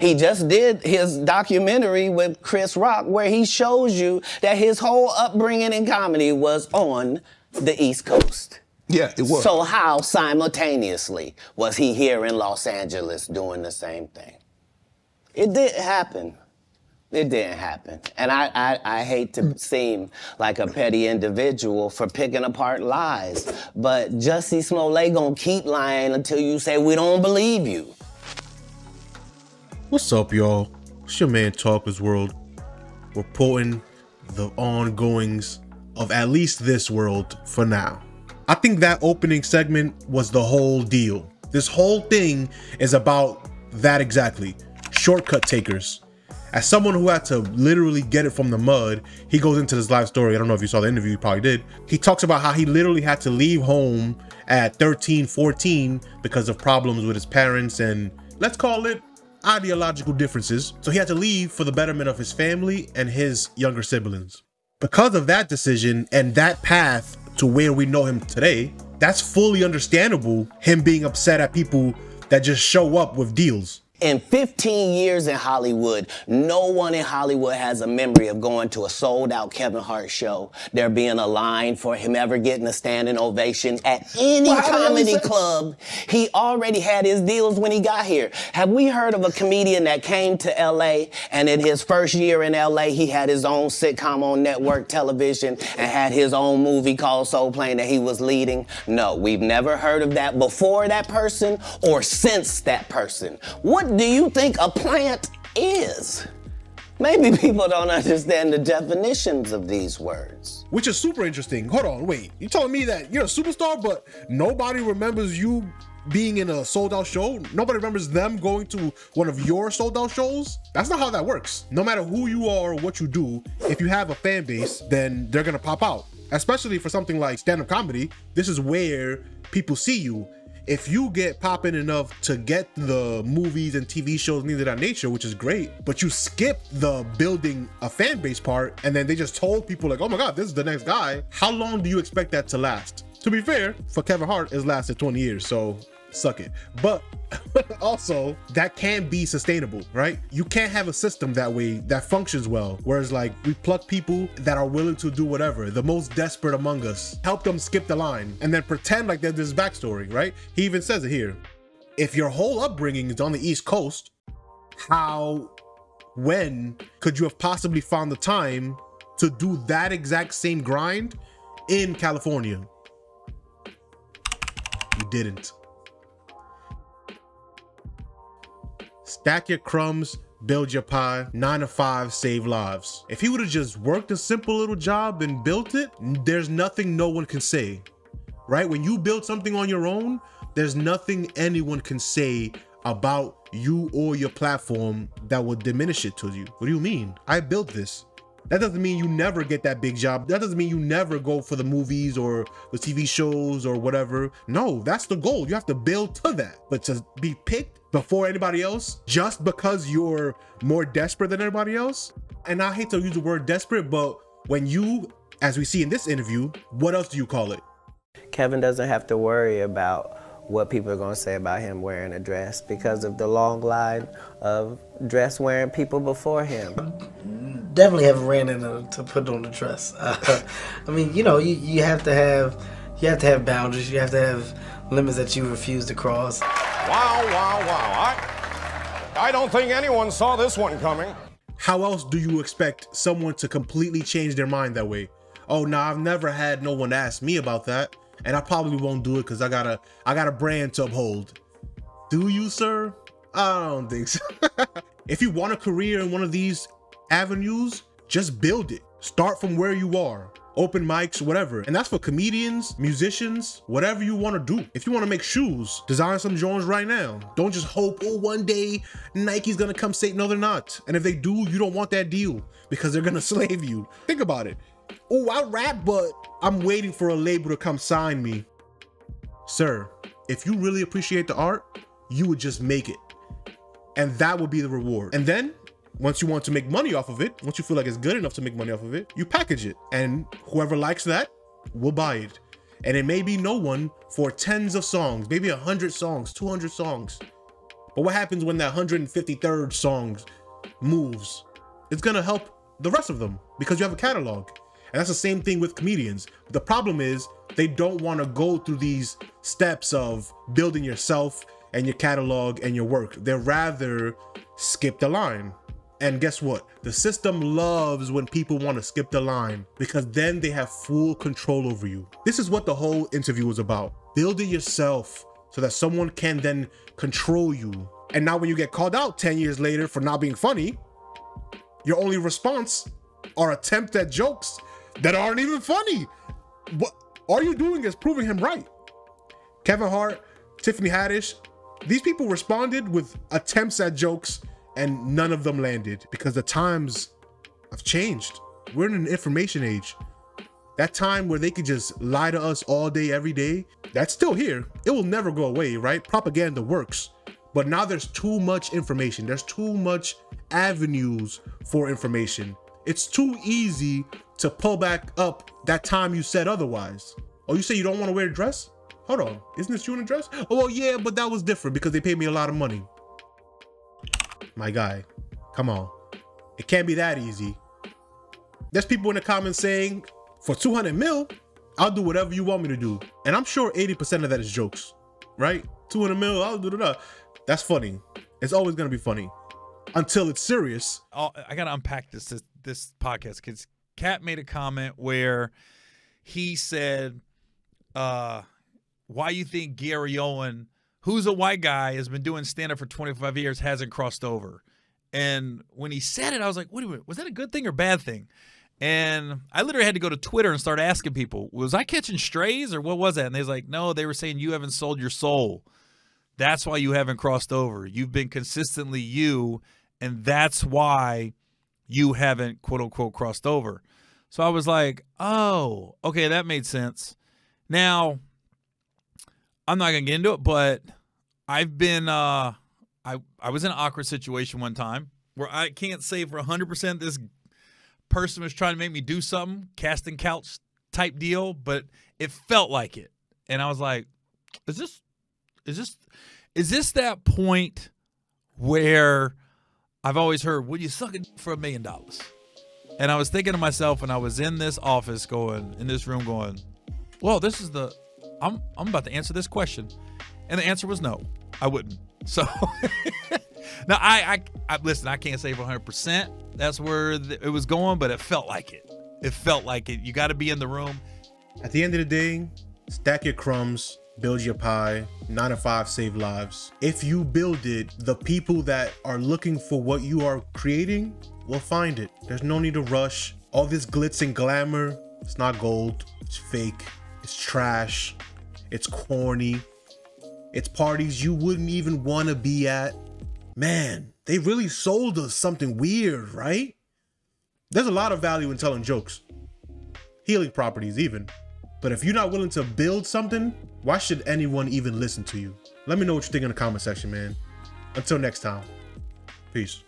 He just did his documentary with Chris Rock where he shows you that his whole upbringing in comedy was on the East Coast. Yeah, it was. So how simultaneously was he here in Los Angeles doing the same thing? It didn't happen. It didn't happen. And I hate to seem like a petty individual for picking apart lies, but Jussie Smollett gonna keep lying until you say we don't believe you. What's up, y'all? It's your man Talker's World, reporting the ongoings of at least this world for now. I think that opening segment was the whole deal. This whole thing is about that exactly. Shortcut takers. As someone who had to literally get it from the mud, he goes into this live story. I don't know if you saw the interview, you probably did. He talks about how he literally had to leave home at 13, 14 because of problems with his parents and, let's call it, ideological differences. So he had to leave for the betterment of his family and his younger siblings. Because of that decision and that path to where we know him today, that's fully understandable, him being upset at people that just show up with deals. In 15 years in Hollywood, no one in Hollywood has a memory of going to a sold-out Kevin Hart show, there being a line for him ever getting a standing ovation at any comedy club. He already had his deals when he got here. Have we heard of a comedian that came to LA and in his first year in LA, he had his own sitcom on network television and had his own movie called Soul Plane that he was leading? No, we've never heard of that before that person or since that person. What do you think a plant is? Maybe people don't understand the definitions of these words. Which is super interesting. Hold on, wait. You telling me that you're a superstar, but nobody remembers you being in a sold-out show? Nobody remembers them going to one of your sold-out shows? That's not how that works. No matter who you are or what you do, if you have a fan base, then they're gonna pop out. Especially for something like stand-up comedy, this is where people see you. If you get popping enough to get the movies and TV shows and things of that nature, which is great, but you skip the building a fan base part and then they just told people like, oh my God, this is the next guy. How long do you expect that to last? To be fair, for Kevin Hart, it's lasted 20 years, so suck it. But also, that can be sustainable, right? You can't have a system that way that functions well. Whereas like we pluck people that are willing to do whatever, the most desperate among us, help them skip the line and then pretend like there's this backstory, right? He even says it here. If your whole upbringing is on the East Coast, when could you have possibly found the time to do that exact same grind in California? You didn't. Stack your crumbs, build your pie, 9 to 5, save lives. If he would have just worked a simple little job and built it, there's nothing no one can say, right? When you build something on your own, there's nothing anyone can say about you or your platform that will diminish it to you. What do you mean? I built this. That doesn't mean you never get that big job. That doesn't mean you never go for the movies or the TV shows or whatever. No, that's the goal. You have to build to that. But to be picked before anybody else just because you're more desperate than everybody else, and I hate to use the word desperate, but when you, as we see in this interview, what else do you call it? Kevin doesn't have to worry about what people are going to say about him wearing a dress because of the long line of dress wearing people before him. Definitely haven't ran into to put on the dress. I mean, you know, you have to have boundaries. You have to have limits that you refuse to cross. Wow, wow, wow. I don't think anyone saw this one coming. How else do you expect someone to completely change their mind that way? Oh, no, I've never had no one ask me about that, and I probably won't do it because I got a brand to uphold. Do you, sir? I don't think so. If you want a career in one of these avenues, just build it. Start from where you are. Open mics, whatever. And that's for comedians, musicians, whatever you want to do. If you want to make shoes, design some Jones right now. Don't just hope, oh, one day Nike's gonna come say, no, they're not. And if they do, you don't want that deal because they're gonna slave you. Think about it. Oh, I rap, but I'm waiting for a label to come sign me. Sir, if you really appreciate the art, you would just make it. And that would be the reward. And then, once you want to make money off of it, once you feel like it's good enough to make money off of it, you package it. And whoever likes that will buy it. And it may be no one for tens of songs, maybe 100 songs, 200 songs. But what happens when that 153rd song moves? It's gonna help the rest of them because you have a catalog. And that's the same thing with comedians. The problem is they don't want to go through these steps of building yourself and your catalog and your work. They'd rather skip the line. And guess what? The system loves when people want to skip the line because then they have full control over you. This is what the whole interview was about. Building yourself so that someone can then control you. And now when you get called out 10 years later for not being funny, your only response are attempts at jokes that aren't even funny. What all you're doing is proving him right. Kevin Hart, Tiffany Haddish, these people responded with attempts at jokes and none of them landed because the times have changed. We're in an information age. That time where they could just lie to us all day, every day, that's still here. It will never go away, right? Propaganda works. But now there's too much information. There's too much avenues for information. It's too easy to pull back up that time you said otherwise. Oh, you say you don't want to wear a dress? Hold on, isn't this you in a dress? Oh, well, yeah, but that was different because they paid me a lot of money. My guy, come on. It can't be that easy. There's people in the comments saying, for 200 mil, I'll do whatever you want me to do. And I'm sure 80% of that is jokes, right? 200 mil, I'll do that. That's funny. It's always gonna be funny until it's serious. I gotta unpack this podcast because Katt made a comment where he said, why you think Gary Owen, who's a white guy, has been doing stand-up for 25 years, hasn't crossed over? And when he said it, I was like, wait a minute, was that a good thing or bad thing? And I literally had to go to Twitter and start asking people, was I catching strays or what was that? And they was like, no, they were saying you haven't sold your soul. That's why you haven't crossed over. You've been consistently you, and that's why you haven't, quote unquote, crossed over. So I was like, oh, okay, that made sense. Now, I'm not going to get into it, but I've been, I was in an awkward situation one time where I can't say for 100% this person was trying to make me do something, casting couch type deal, but it felt like it. And I was like, is this that point where I've always heard, will you suck it for $1 million? And I was thinking to myself when I was in this office in this room going, well, this is I'm about to answer this question. And the answer was no, I wouldn't. So now I listen, I can't say for 100% that's where it was going, but it felt like it. It felt like it. You got to be in the room. At the end of the day, stack your crumbs, build your pie. 9 to 5 save lives. If you build it, the people that are looking for what you are creating will find it. There's no need to rush. All this glitz and glamour, it's not gold. It's fake. It's trash. It's corny. It's parties you wouldn't even want to be at. Man, they really sold us something weird, right? There's a lot of value in telling jokes. Healing properties even. But if you're not willing to build something, why should anyone even listen to you? Let me know what you think in the comment section, man. Until next time. Peace.